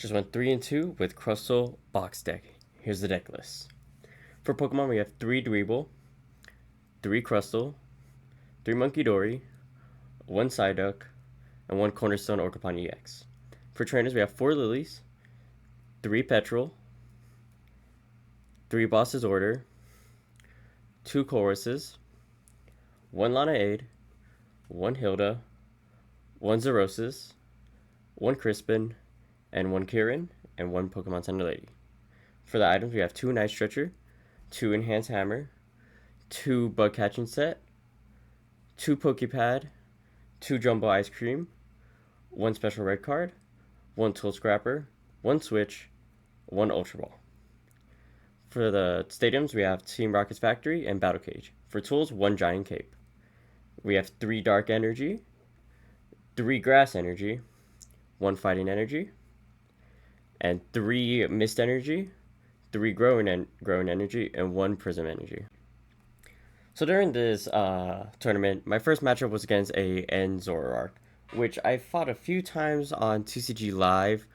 just went 3 and 2 with Crustle box deck. Here's the deck list. For Pokemon, we have 3 Dweeble, 3 Crustle, 3 Monkey Dory, 1 Psyduck, and 1 Cornerstone Orcapon EX. For trainers, we have 4 Lilies, 3 Petrol, 3 Boss's Order, 2 Choruses, 1 Lanaade, 1 Hilda, 1 Zorosis, 1 Crispin, and 1 Kieran, and 1 Pokemon Center Lady. For the items, we have 2 Night Stretcher, 2 Enhanced Hammer, 2 Bug Catching Set, 2 Pokepad, 2 Jumbo Ice Cream, 1 Special Red Card, 1 Tool Scrapper, 1 Switch, 1 Ultra Ball. For the stadiums, we have Team Rocket's Factory and Battle Cage. For tools, 1 Giant Cape. We have 3 Dark Energy, 3 Grass Energy, 1 Fighting Energy, and 3 Mist Energy, 3 Growing Energy, and 1 Prism Energy. So during this tournament, my first matchup was against a N Zoroark, which I fought a few times on TCG Live,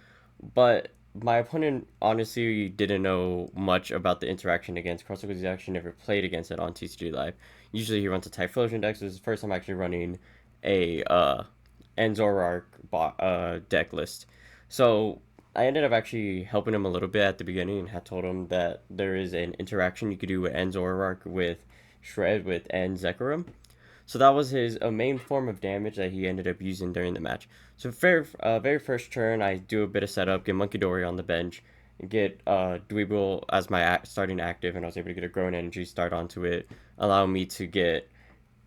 but my opponent honestly didn't know much about the interaction against Crustle because he actually never played against it on TCG Live. Usually he runs a Typhlosion deck, so this is the first time actually running a N Zoroark deck list. So I ended up actually helping him a little bit at the beginning and had told him that there is an interaction you could do with N Zoroark with Shred with N Zekrom. So that was his main form of damage that he ended up using during the match. So very first turn, I do a bit of setup, get Monkey Dory on the bench, get Dweeble as my starting active, and I was able to get a Growing Energy start onto it, allowing me to get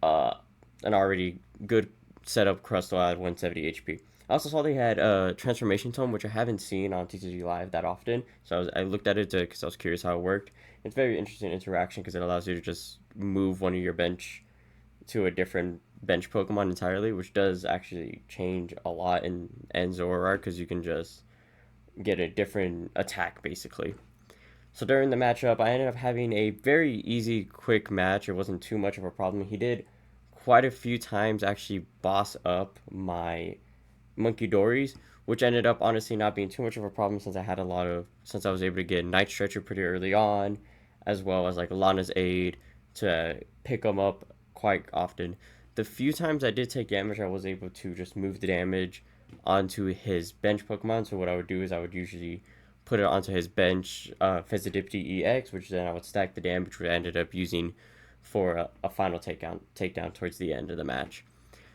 an already good setup Crustle at 170 HP. I also saw they had Transformation Tome, which I haven't seen on TCG Live that often, so I looked at it because I was curious how it worked. It's very interesting interaction because it allows you to just move one of your bench to a different bench Pokemon entirely, which does actually change a lot in Zoroark because you can just get a different attack basically. So during the matchup, I ended up having a very easy, quick match. It wasn't too much of a problem. He did quite a few times actually boss up my Monkey Dories, which ended up honestly not being too much of a problem since I was able to get Night Stretcher pretty early on, as well as like Lana's Aid to pick them up quite often. The few times I did take damage, I was able to just move the damage onto his bench Pokemon. So what I would do is I would usually put it onto his bench Fezzidipity EX, which then I would stack the damage, which I ended up using for a final takedown towards the end of the match.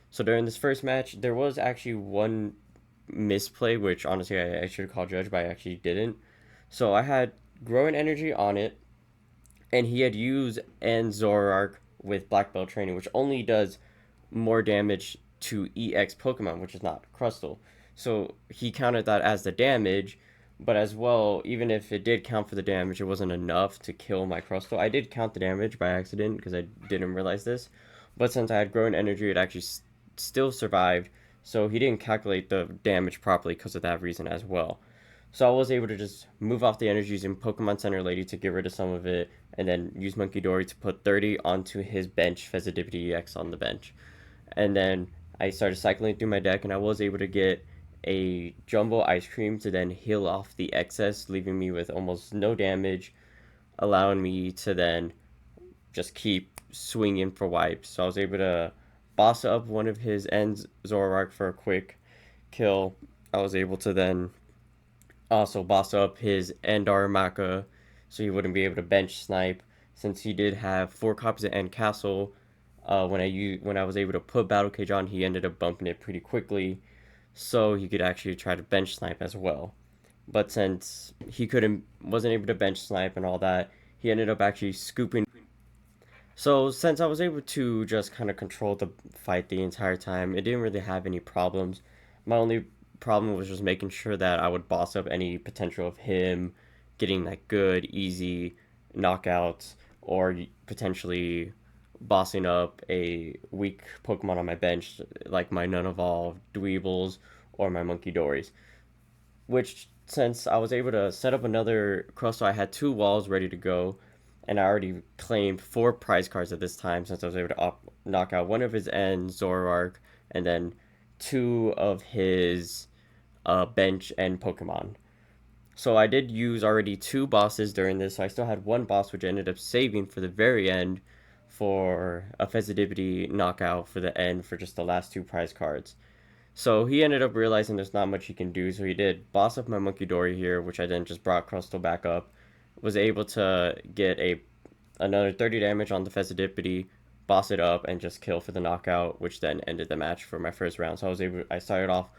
So during this first match, there was actually one misplay, which honestly I should have called Judge, but I actually didn't. So I had Growing Energy on it, and he had used N Zoroark with Black Belt Training, which only does more damage to EX Pokemon, which is not Crustle. So he counted that as the damage, but as well, even if it did count for the damage, it wasn't enough to kill my Crustle. I did count the damage by accident because I didn't realize this, but since I had Growing Energy, it actually still survived, so he didn't calculate the damage properly because of that reason as well. So I was able to just move off the energies in Pokemon Center Lady to get rid of some of it, and then use Monkey Dory to put 30 onto his bench, Fezzidipity EX on the bench. And then I started cycling through my deck, and I was able to get a Jumbo Ice Cream to then heal off the excess, leaving me with almost no damage, allowing me to then just keep swinging for wipes. So I was able to boss up one of his ends Zoroark for a quick kill. I was able to then also boss up his End Aramaka so he wouldn't be able to bench snipe, since he did have 4 copies of End Castle. When I was able to put Battle Cage on, he ended up bumping it pretty quickly, so he could actually try to bench snipe as well. But since he wasn't able to bench snipe and all that, he ended up actually scooping. So since I was able to just kind of control the fight the entire time, it didn't really have any problems. My only problem was just making sure that I would boss up any potential of him getting like good, easy knockouts, or potentially bossing up a weak Pokemon on my bench, like my Nunavall Dweebles or my Monkey Dories. Which, since I was able to set up another Crustle, I had 2 walls ready to go, and I already claimed 4 prize cards at this time since I was able to knock out one of his End Zoroark, and then 2 of his bench and Pokemon. So I did use already 2 bosses during this, so I still had 1 boss which I ended up saving for the very end for a Festivity knockout for the end for just the last 2 prize cards. So he ended up realizing there's not much he can do, so he did boss up my Monkey Dory here, which I then just brought Crustle back up. Was able to get another 30 damage on the Festivity, boss it up, and just kill for the knockout, which then ended the match for my first round. So I started off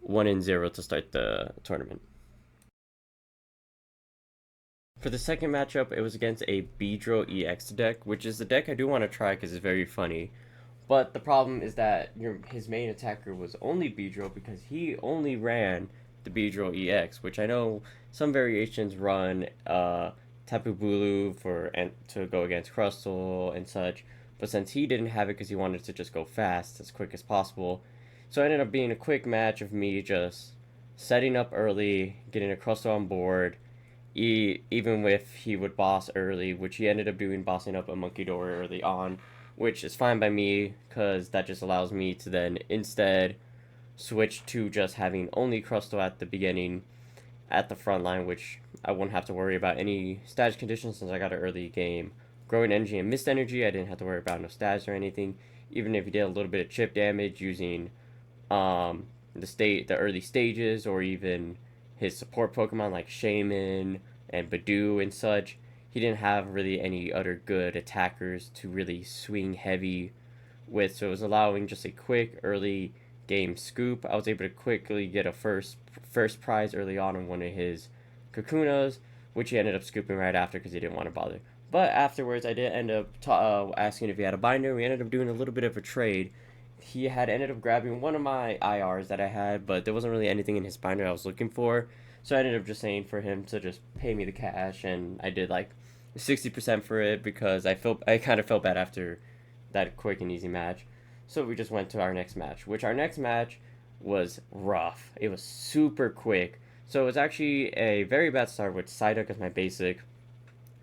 1-0 to start the tournament. For the second matchup, it was against a Beedrill EX deck, which is the deck I do want to try because it's very funny. But the problem is that his main attacker was only Beedrill because he only ran the Beedrill EX, which I know some variations run Tapu Bulu to go against Crustle and such. But since he didn't have it because he wanted to just go fast, as quick as possible, so it ended up being a quick match of me just setting up early, getting a Crustle on board, even if he would boss early, which he ended up doing, bossing up a Monkey Dory early on, which is fine by me because that just allows me to then instead switch to just having only Crustle at the beginning at the front line, which I won't have to worry about any stage conditions since I got an early game. Growing energy and mist energy, I didn't have to worry about no stats or anything. Even if he did a little bit of chip damage using um, the early stages, or even his support Pokemon like Shaman and Badoo and such, he didn't have really any other good attackers to really swing heavy with, so it was allowing just a quick early game scoop. I was able to quickly get a first prize early on one of his Kakunas, which he ended up scooping right after because he didn't want to bother. But afterwards, I did end up asking if he had a binder. We ended up doing a little bit of a trade. He had ended up grabbing one of my IRs that I had, but there wasn't really anything in his binder I was looking for. So I ended up just saying for him to just pay me the cash, and I did like 60% for it because I kind of felt bad after that quick and easy match. So we just went to our next match, which our next match was rough. It was super quick. So it was actually a very bad start with Psyduck as my basic,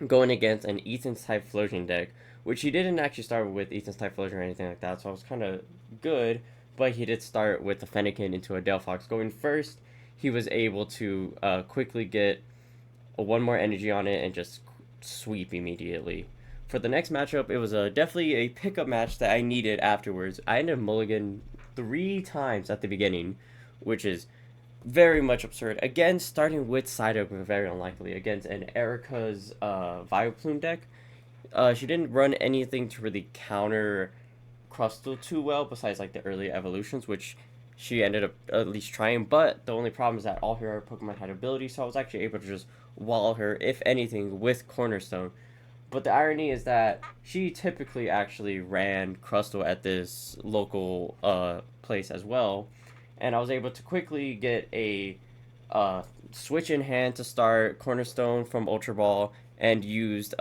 going against an Ethan's Typhlosion deck, which he didn't actually start with Ethan's Typhlosion or anything like that, so I was kind of good, but he did start with the Fennekin into a Delphox. Going first, he was able to quickly get one more energy on it and just sweep immediately. For the next matchup, it was definitely a pickup match that I needed afterwards. I ended up mulligan 3 times at the beginning, which is very much absurd. Again, starting with Psyduck was very unlikely against an Erica's Vileplume deck. She didn't run anything to really counter Crustle too well, besides like the early evolutions, which she ended up at least trying. But the only problem is that all her Pokemon had abilities, so I was actually able to just wall her, if anything, with Cornerstone. But the irony is that she typically actually ran Crustle at this local place as well, and I was able to quickly get a switch in hand to start Cornerstone from Ultra Ball, and used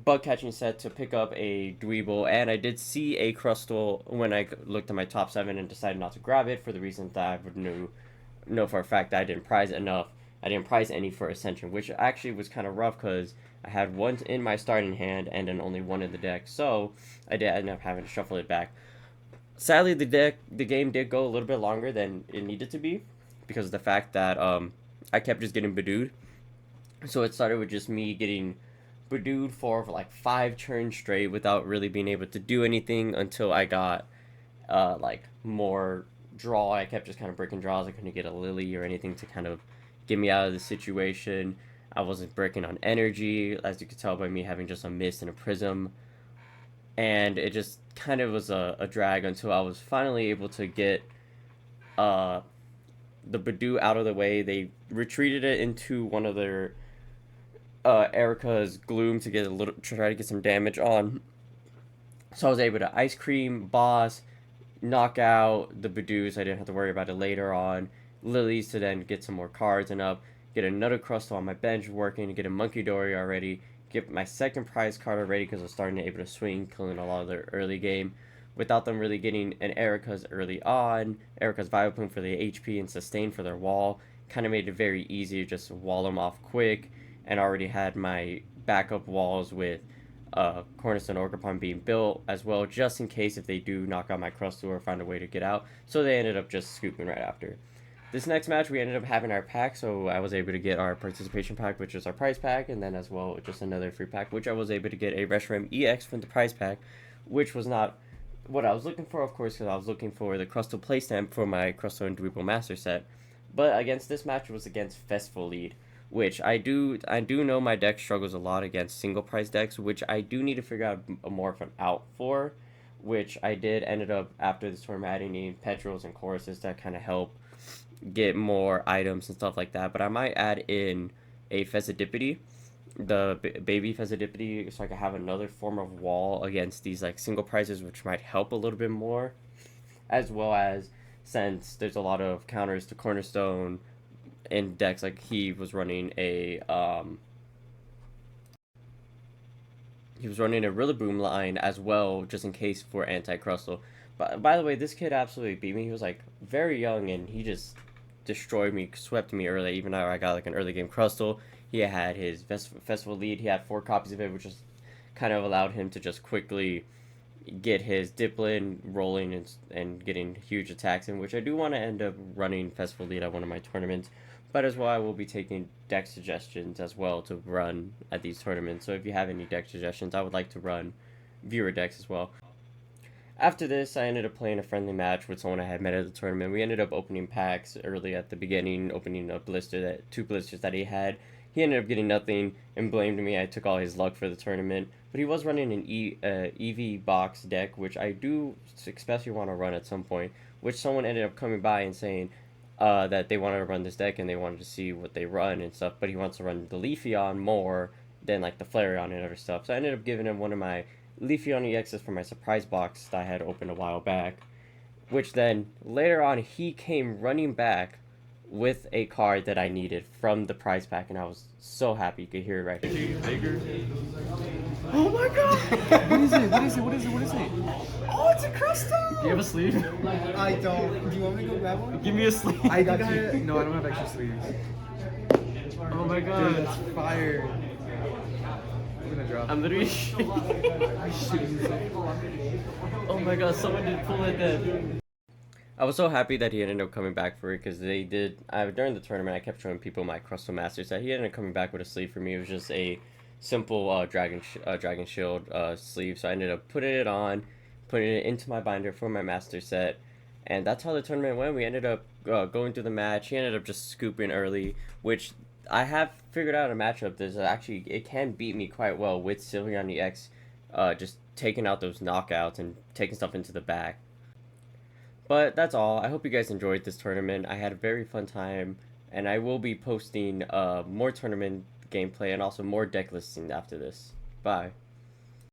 bug catching set to pick up a Dweeble, and I did see a Crustle when I looked at my top 7 and decided not to grab it for the reason that I would know for a fact that I didn't prize enough. I didn't prize any for Ascension, which actually was kind of rough because I had one in my starting hand and then only one in the deck, so I did end up having to shuffle it back. Sadly, the game did go a little bit longer than it needed to be because of the fact that I kept just getting Badooed. So it started with just me getting Badooed for like 5 turns straight without really being able to do anything until I got like more draw. I kept just kind of breaking draws. I couldn't get a Lily or anything to kind of get me out of the situation. I wasn't breaking on energy, as you could tell by me having just a mist and a prism. And it just kind of was a drag until I was finally able to get uh, the Badoo out of the way. They retreated it into one of their Erica's Gloom to get a little, try to get some damage on. So I was able to Ice Cream, Boss, knock out the Badoos. I didn't have to worry about it later on. Lilies to then get some more cards and up. Get another Crustle on my bench working. Get a Monkey Dory already. Get my second prize card already because I was starting to able to swing, killing a lot of their early game. Without them really getting an Erica's early on. Erica's Vileplume for the HP and sustain for their wall. Kind of made it very easy to just wall them off quick. And already had my backup walls with Cornerstone Orcapon being built as well, just in case if they do knock out my Crustle or find a way to get out. So they ended up just scooping right after. This next match, we ended up having our pack, so I was able to get our participation pack, which is our prize pack, and then as well, just another free pack, which I was able to get a Reshiram EX from the prize pack, which was not what I was looking for, of course, because I was looking for the Crustle playstamp for my Crustle and Dweeble Master set. But against this match, it was against Festival Lead, which I do know my deck struggles a lot against single prize decks, which I do need to figure out more of an out for, which I did ended up after this tournament adding in petrels and choruses that kind of help get more items and stuff like that. But I might add in a Fezzidipity, the baby Fezzidipity, so I can have another form of wall against these like single prizes, which might help a little bit more, as well as since there's a lot of counters to Cornerstone in decks, like he was running a Rillaboom line as well, just in case for anti-Crustle. But by the way, this kid absolutely beat me. He was like very young and he just destroyed me, swept me early. Even though I got like an early game Crustle, he had his Festival Lead. He had 4 copies of it, which just kind of allowed him to just quickly get his Diplin rolling and getting huge attacks in, which I do want to end up running Festival Lead at one of my tournaments. But as well, I will be taking deck suggestions as well to run at these tournaments. So if you have any deck suggestions, I would like to run viewer decks as well. After this, I ended up playing a friendly match with someone I had met at the tournament. We ended up opening packs early at the beginning, opening a blister that 2 blisters that he had. He ended up getting nothing and blamed me. I took all his luck for the tournament, but he was running an EV box deck, which I do especially want to run at some point. Which someone ended up coming by and saying that they wanted to run this deck and they wanted to see what they run and stuff. But he wants to run the Leafeon more than like the Flareon and other stuff. So I ended up giving him one of my Leafeon EXs for my surprise box that I had opened a while back, which then later on he came running back with a card that I needed from the prize pack, and I was so happy. You could hear it right here. Bigger. Oh my god! What is it? What is it? What is it? What is it? Oh, it's a Crustle! Do you have a sleeve? I don't. Do you want me to go grab one? Give me a sleeve. I got you. No, I don't have extra sleeves. Oh my god. Dude, that's fire. I'm gonna drop. I'm literally shaking. Oh my god, someone did pull it then. I was so happy that he ended up coming back for it because they did. During the tournament, I kept showing people my Crustle Master set. He ended up coming back with a sleeve for me. It was just a simple Dragon Shield sleeve. So I ended up putting it on, putting it into my binder for my Master set, and that's how the tournament went. We ended up going through the match. He ended up just scooping early, which I have figured out a matchup that's actually it can beat me quite well with Sylveon EX, just taking out those knockouts and taking stuff into the back. But that's all. I hope you guys enjoyed this tournament. I had a very fun time, and I will be posting more tournament gameplay and also more deck listings after this. Bye.